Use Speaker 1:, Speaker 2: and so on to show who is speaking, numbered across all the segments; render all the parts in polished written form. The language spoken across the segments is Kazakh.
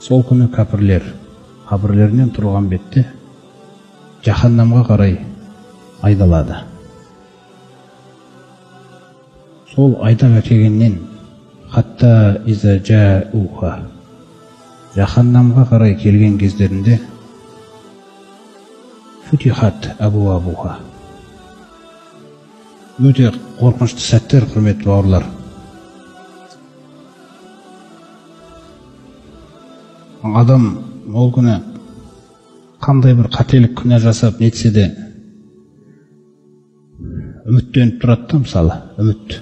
Speaker 1: Сол күні кәпірлер қабірлерінен тұрған бетте жаһаннамға қарай айдалады. Сол айдап әкелгеннен хатта иза жауха, жаһаннамға қарай келген кездерінде футихат абуабуха, өте қорқынышты сәттер, құрметті бауырлар. Адам ол күні қандай бір қателік күнә жасап нетсе де үміттеніп тұрады да, мысалы, үміт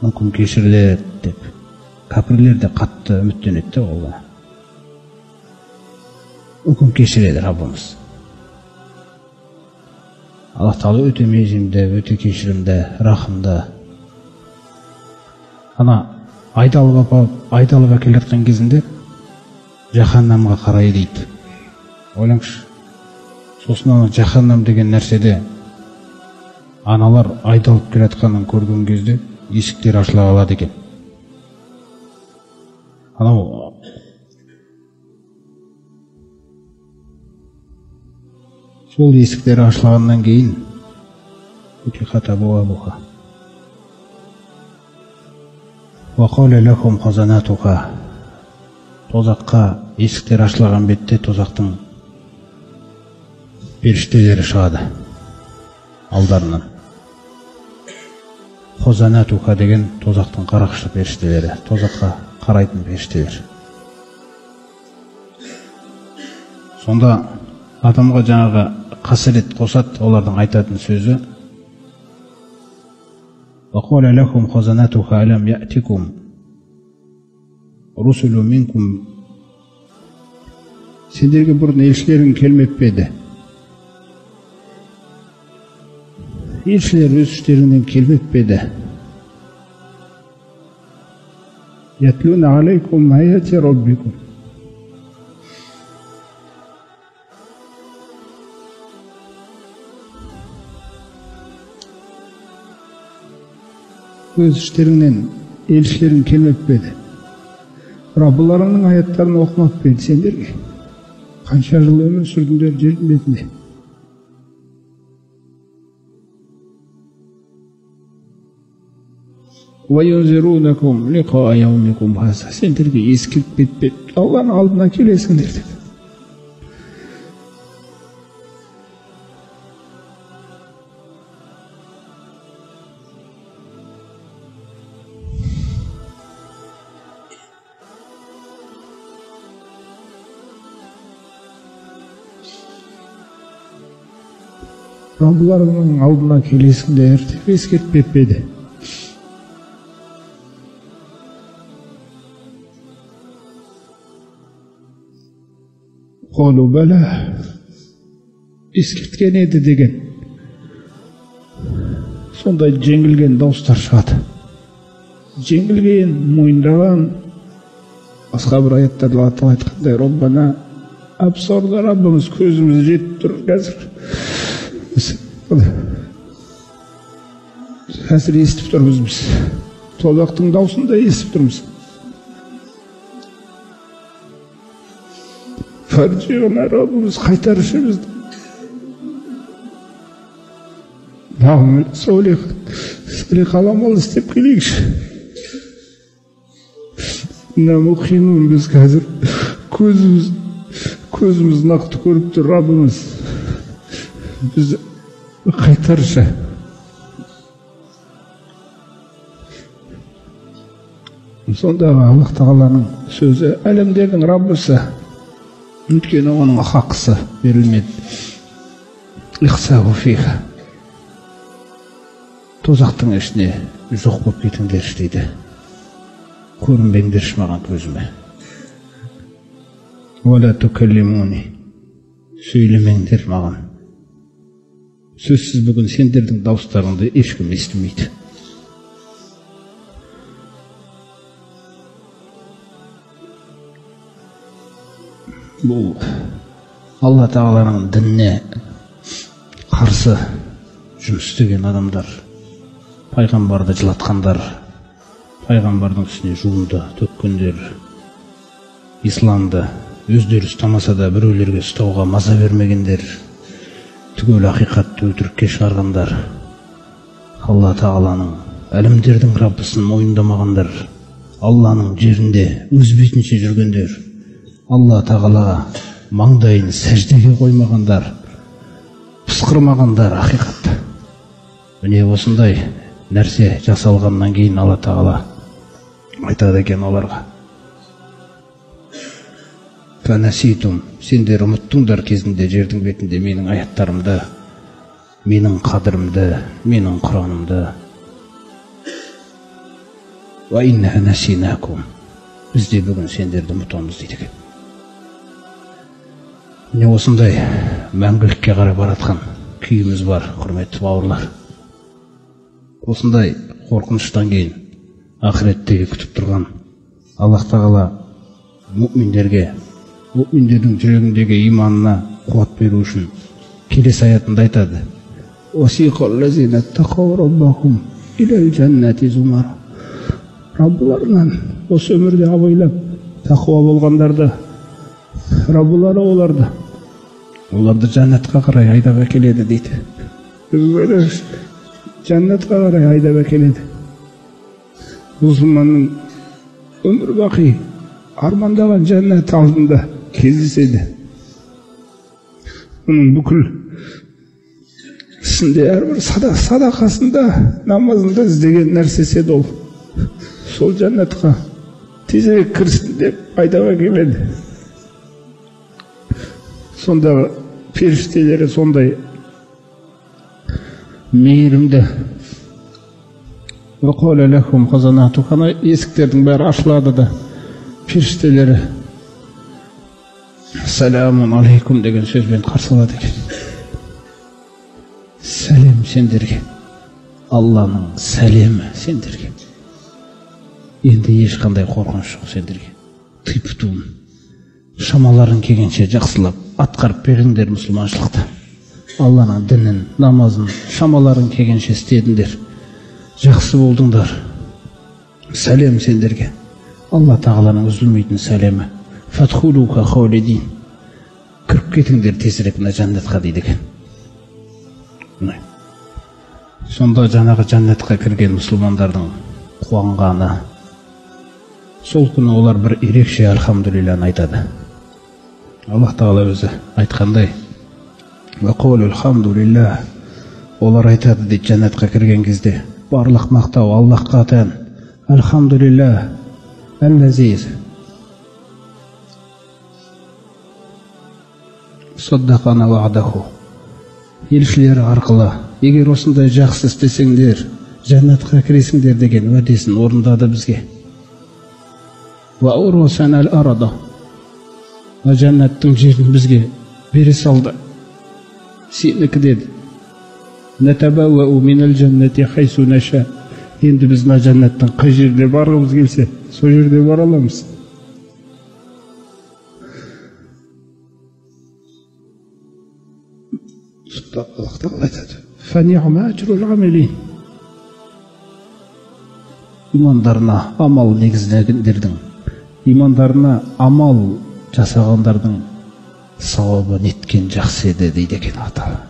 Speaker 1: мүмкін кешіріледі деп. Кәпірлер де қатты үміттенеді де, ол мүмкін кешіреді Раббымыз. Аллах Тағала өте мейірімді, өте кешірімді, рахымды. Ана айдалып әкеліп жатқан кезінде жаһаннамға қарай дейді. Ойлаңызшы, сосын ана жаһаннам деген нәрседе аналар айдалып келе жатқанын көрген кезде есіктер ашыла қалады екен. Анау сол есіктер ашылғаннан кейін футихат абуабуха ва қала лахум хазанатуха, тозаққа есіктер ашылған бетте тозақтың періштелері шығады алдарынан. Хазанатуха деген тозақтың қарақшы періштелері, тозаққа қарайтын періштелер. Сонда адамға жаңағы қасірет қосады, олардың айтатын сөзі وَقَالَ لَكُمْ خَزَنَتُهَا أَلَمْ يَأْتِكُمْ رُسُلٌ مِنْكُمْ, сендерге бұрын елшілерің келмеп пе еді? Елшілер өз іштеріңнен келмеп пе еді? يَتْلُونَ عَلَيْكُمْ آيَاتِ رَبِّكُمْ, өз іштеріңнен елшілерің келмеп пе еді? Раббыларыңның аяттарын оқымап пе еді сендерге? Қанша жыл өмір сүрдіңдер жердің бетінде? وَيُنْذِرُونَكُمْ لِقَاءَ يَوْمِكُمْ هَذَا, сендерге ескертпеп пе еді? Алланың алдына келесіңдер деді. Раббыларының алдына келесіңдер деп ескертпеп пе еді? Қолу бәлә, ескерткен еді деген. Сондай жеңілген дауыстар шығады. Жеңілген, мойындаған. Басқа бір аяттарда Алла Тағала айтқандай, Роббана абсорда, Раббымыз көзіміз жетіп тұр қазір. Қазір естіп тұрмыз біз. Тозақтың даусын да естіп тұрмыз. Фаржиғына, Раббымыз қайтаршы бізді. Салих аламал істеп келейікші. Намухинун, біз қазір көзіміз нақты көріп тұр, Раббымыз біз қайтаршы. Сондағы Аллах Тағаланың сөзі әлемдердің Раббысы, өйткені оның хақысы берілмеді. Ихсау фиха, тозақтың ішіне жоқ болып кетіңдерші дейді. Көрінбеңдерші маған көзіме. Уәлә тукаллимуни, сөйлемеңдер маған. Сөзсіз бүгін сендердің дауыстарыңды ешкім естімейді. Бұл Алла Тағаланың дініне қарсы жұмыс істеген адамдар, пайғамбарды жылатқандар, пайғамбардың үстіне жуынды төккендер, исламды өздері ұстамаса да біреулерге ұстауға маза бермегендер, түгел ақиқатты өтірікке шығарғандар, Алла тағаланың әлемдердің Раббысын мойындамағандар, Алланың жерінде өз бетінше жүргендер, Алла тағалаға маңдайын сәждеге қоймағандар, пысқырмағандар ақиқатты. Міне осындай нәрсе жасалғаннан кейін Алла тағала айтады екен оларға: «Фәнәситум, сендер ұмыттыңдар кезінде жердің бетінде менің аяттарымды, менің қадірімді, менің құранымды. Ва инна насинакум, біз де бүгін сендерді ұмытамыз» дейді екен. Міне осындай мәңгілікке қарай баратқан күйіміз бар, құрметті бауырлар. Осындай қорқыныштан кейін ақыреттегі күтіп тұрған Аллах тағала мұъминдерге, мұъминдердің жүрегіндегі иманына қуат беру үшін келесі аятында айтады: «Уасиқаллазина тақау раббахум илал жаннати зумара». Раббыларынан осы өмірде абайлап тақуа болғандарды, Раббылары оларды жәннатқа қарай айдап әкеледі дейді. Жәннатқа қарай айдап әкеледі. Мұсылманның өмір бақи армандаған жәннат алдында кездеседі. Оның бүкіл ісінде, әрбір садақасында, намазында іздеген нәрсесі ол. Сол жәннатқа тезірек кірсін деп айдап әкеледі. Сондағы періштелері сондай мейірімді. «Вақала лахум хазанату», есіктердің бәрі ашылады да періштелері «Саламун алейкум» деген сөзбен қарсы алады екен. Сәлем сендерге, Алланың сәлемі сендерге. Енді ешқандай қорқыныш жоқ сендерге. Тыйпытуын, шамаларын келгенше жақсылап атқарып беріңдер мұсылманшылықты. Алланың дінін, намазын шамаларын келгенше істедіңдер. Жақсы болдыңдар. Сәлем сендерге, Алла тағаланың үзілмейтін сәлемі. Фатхулука хаулидин, кіріп кетіңдер тезірек мына жәннатқа дейді екен. Сонда жаңағы жәннатқа кірген мұсылмандардың қуанғаны, сол күні олар бір ерекше альхамдулилланы айтады. Аллах тағала өзі айтқандай: «Вақулу алхамдулиллах», олар айтады дейді жәннатқа кірген кезде: «Барлық мақтау Аллахқа тән. Альхамдулиллах, әл-лазиз, саддақана ваъдаху». Елшілері арқылы, егер осындай жақсы істесеңдер, жәннатқа кіресіңдер деген уәдесін орындады бізге. «Ва урусана ал-арада», жәннаттың жерін бізге бере салды. Сенікі деді. «Натабауау минал жаннати хайсу наша». Енді біз мына жәннаттың қай жерде барғымыз келсе, сол жерде бара аламыз. Аллах тағала айтады: «Фаниъма аджрул амилин». Имандарына амал негізгендердің, имандарына амал жасағандардың сауабы неткен жақсы еді дейді екен Алла.